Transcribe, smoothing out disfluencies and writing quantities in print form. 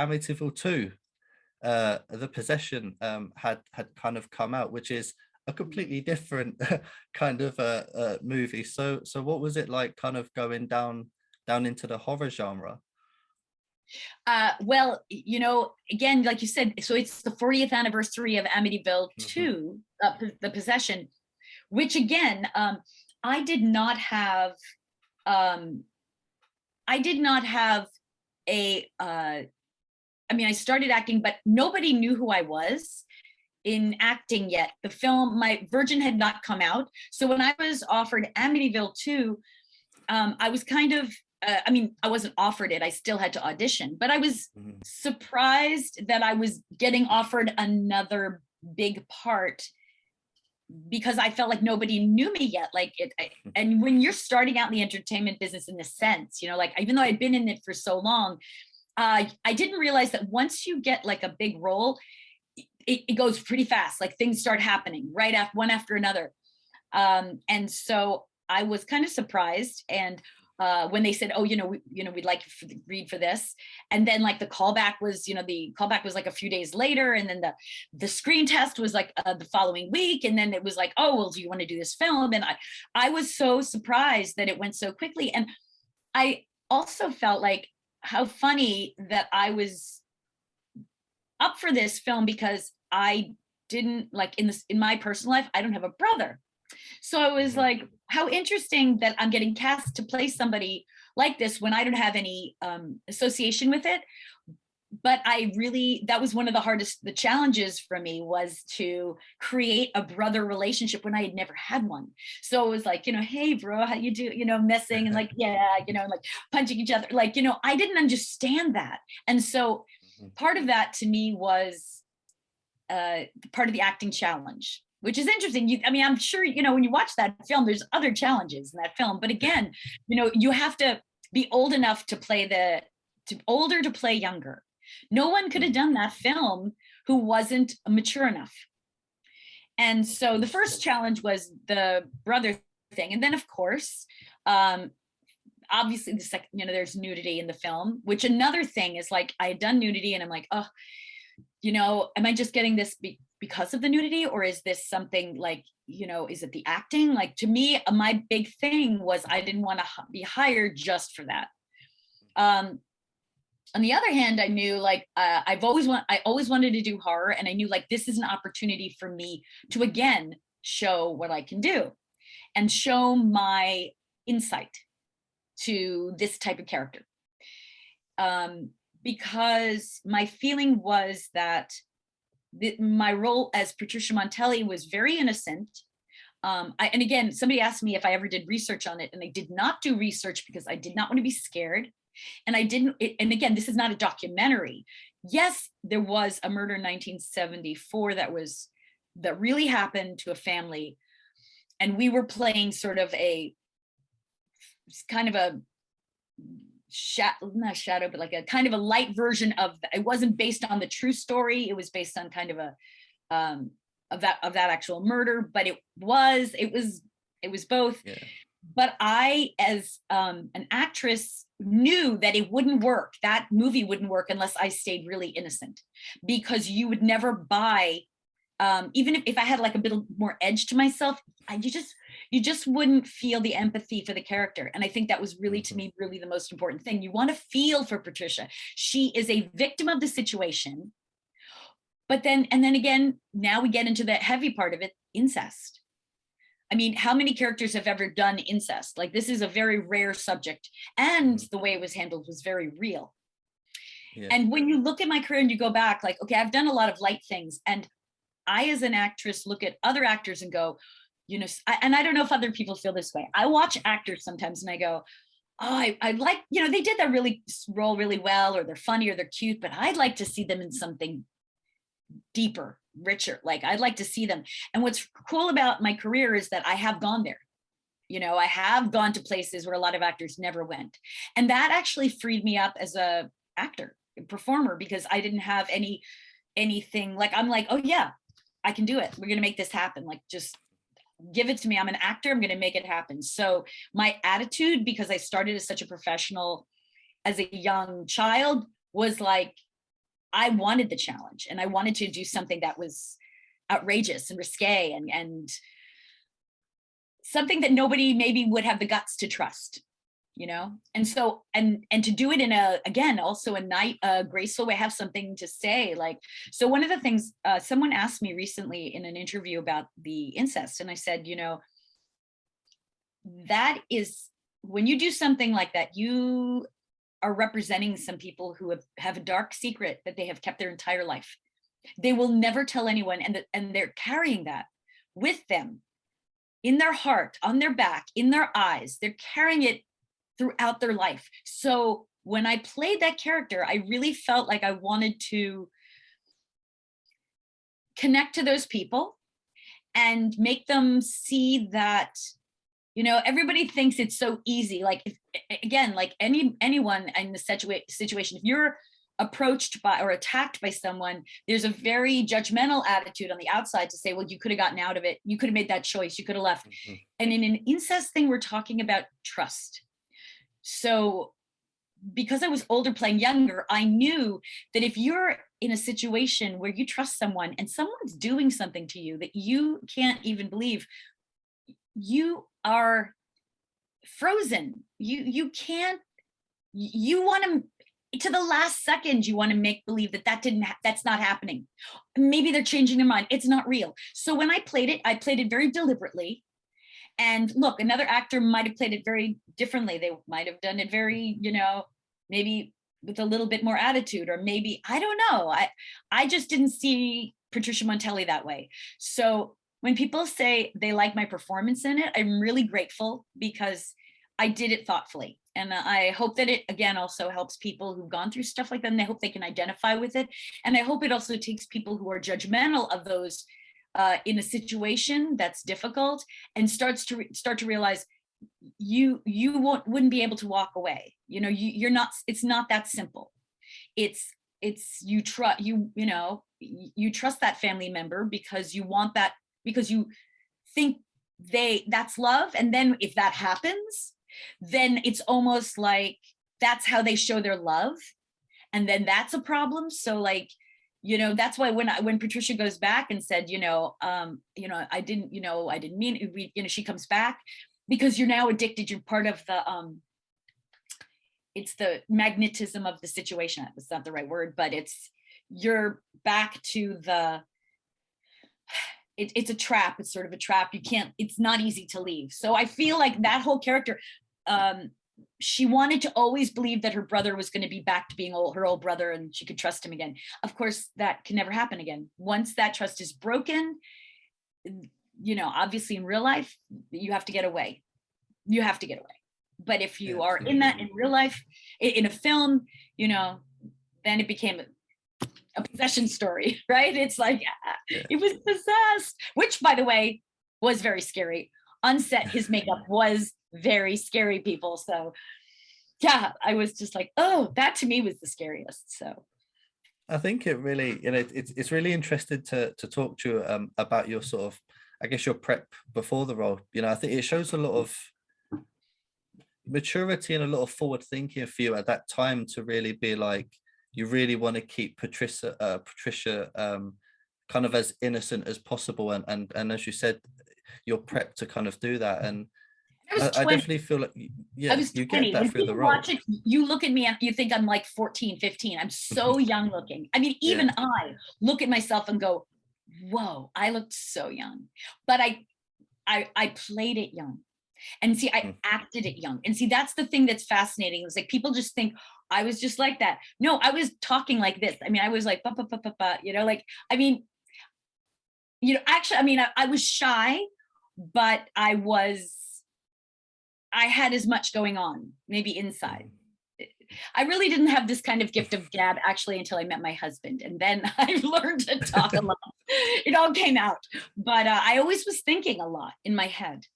Amityville II, the possession had kind of come out, which is a completely different kind of movie. So what was it like kind of going down into the horror genre? Well, again, like you said, so it's the 40th anniversary of Amityville Hmm. 2, the possession, which again, I did not have, um, I did not have I mean, I started acting, but nobody knew who I was in acting yet. The film, my Virgin had not come out. So when I was offered Amityville 2, I was kind of, I mean, I wasn't offered it. I still had to audition, but I was Hmm. surprised that I was getting offered another big part because I felt like nobody knew me yet. And when you're starting out in the entertainment business in a sense, like even though I'd been in it for so long, I didn't realize that once you get like a big role, it goes pretty fast. Like things start happening right after one after another. And so I was kind of surprised. And when they said, "Oh, we'd like you to read for this," and then like the callback was, the callback was like a few days later, and then the screen test was like the following week, and then it was like, "Oh, well, do you want to do this film?" And I was so surprised that it went so quickly, and I also felt like how funny that I was up for this film because I didn't like in my personal life, I don't have a brother. So I was Hmm. like, how interesting that I'm getting cast to play somebody like this when I don't have any association with it. But that was one of the challenges for me was to create a brother relationship when I had never had one. So it was like, hey bro, how you do, messing and like, yeah, and like punching each other. Like, I didn't understand that. And so part of that to me was part of the acting challenge, which is interesting. I mean, I'm sure, when you watch that film, there's other challenges in that film. But again, you have to be old enough to older to play younger. No one could have done that film who wasn't mature enough. And so the first challenge was the brother thing. And then, of course, obviously, the second, there's nudity in the film, which another thing is like I had done nudity and I'm like, oh, am I just getting this because of the nudity, or is this something like, is it the acting? Like to me, my big thing was I didn't want to be hired just for that. On the other hand, I knew like I always wanted to do horror, and I knew like this is an opportunity for me to again show what I can do and show my insight to this type of character. Because my feeling was that my role as Patricia Montelli was very innocent. And again, somebody asked me if I ever did research on it, and I did not do research because I did not want to be scared. And I didn't, and again, this is not a documentary. Yes, there was a murder in 1974 that really happened to a family. And we were playing sort of kind of a not shadow, but like a kind of a light version of, it wasn't based on the true story. It was based on kind of a, of that actual murder, but it was both. Yeah. But I, as an actress, knew that it wouldn't work. That movie wouldn't work unless I stayed really innocent, because you would never buy, even if I had like a bit more edge to myself, you just wouldn't feel the empathy for the character. And I think that was really, to me, really the most important thing. You want to feel for Patricia. She is a victim of the situation. But then again, now we get into the heavy part of it, incest. I mean, how many characters have ever done incest? Like, this is a very rare subject. And the way it was handled was very real. Yeah. And when you look at my career and you go back, like, okay, I've done a lot of light things. And I, as an actress, look at other actors and go, and I don't know if other people feel this way. I watch actors sometimes and I go, oh, I like, they did that role really well, or they're funny, or they're cute, but I'd like to see them in something deeper, richer. Like, I'd like to see them. And what's cool about my career is that I have gone there. I have gone to places where a lot of actors never went. And that actually freed me up as a actor, a performer, because I didn't have anything like, I'm like, oh yeah, I can do it. We're going to make this happen. Like, just give it to me. I'm an actor. I'm going to make it happen. So my attitude, because I started as such a professional as a young child, was like, I wanted the challenge, and I wanted to do something that was outrageous and risque, and something that nobody maybe would have the guts to trust, you know? And so, and to do it in a, again, also a graceful way, have something to say. Like, so one of the things, someone asked me recently in an interview about the incest, and I said, you know, that is, when you do something like that, you are representing some people who have a dark secret that they have kept their entire life. They will never tell anyone, and they're carrying that with them in their heart, on their back, in their eyes. They're carrying it throughout their life. So when I played that character, I really felt like I wanted to connect to those people and make them see that, you know, everybody thinks it's so easy. Like, if, again, like anyone in the situation, if you're approached by or attacked by someone, there's a very judgmental attitude on the outside to say, well, you could have gotten out of it. You could have made that choice. You could have left. Mm-hmm. And in an incest thing, we're talking about trust. So because I was older playing younger, I knew that if you're in a situation where you trust someone and someone's doing something to you that you can't even believe, you are frozen. You can't, you want to the last second, you want to make believe that that's not happening. Maybe they're changing their mind. It's not real. So when I played it very deliberately. And look, another actor might have played it very differently. They might have done it very, you know, maybe with a little bit more attitude, or maybe, I don't know. I just didn't see Patricia Montelli that way. So when people say they like my performance in it, I'm really grateful, because I did it thoughtfully. And I hope that it, again, also helps people who've gone through stuff like that, and I hope they can identify with it. And I hope it also takes people who are judgmental of those in a situation that's difficult, and start to realize you wouldn't be able to walk away. You know, you're not, it's not that simple. It's you trust, you trust that family member because you want that, because you think that's love. And then if that happens, then it's almost like that's how they show their love. And then that's a problem. So like, you know, that's why when Patricia goes back and said, I didn't mean it, she comes back because you're now addicted. You're part of the, it's the magnetism of the situation. It's not the right word, but you're back to the, it's a trap. It's sort of a trap. It's not easy to leave. So I feel like that whole character, she wanted to always believe that her brother was going to be back to being her old brother, and she could trust him again. Of course, that can never happen again. Once that trust is broken, you know, obviously in real life, you have to get away. You have to get away. But if you are in that in real life, in a film, you know, then it became a possession story, right? It's like, it was possessed, which, by the way, was very scary. On set, his makeup was very scary, people. So yeah, I was just like, oh, that to me was the scariest. So I think it really, you know, it's really interesting to talk to you about your sort of, I guess, your prep before the role. You know, I think it shows a lot of maturity and a lot of forward thinking for you at that time, to really be like, you really want to keep Patricia kind of as innocent as possible, and as you said, you're prepped to kind of do that. And I definitely feel like, yeah, you get that through the role. Watch it, you look at me and you think I'm like 14, 15. I'm so young looking. I mean, even I look at myself and go, whoa, I looked so young. But I played it young. And see, I acted it young. And see, that's the thing that's fascinating. It's like people just think I was just like that. No, I was talking like this. I mean, I was like, you know, like, I mean, you know, actually, I mean, I was shy, but I had as much going on, maybe inside. I really didn't have this kind of gift of gab actually until I met my husband. And then I learned to talk a lot. It all came out. But I always was thinking a lot in my head.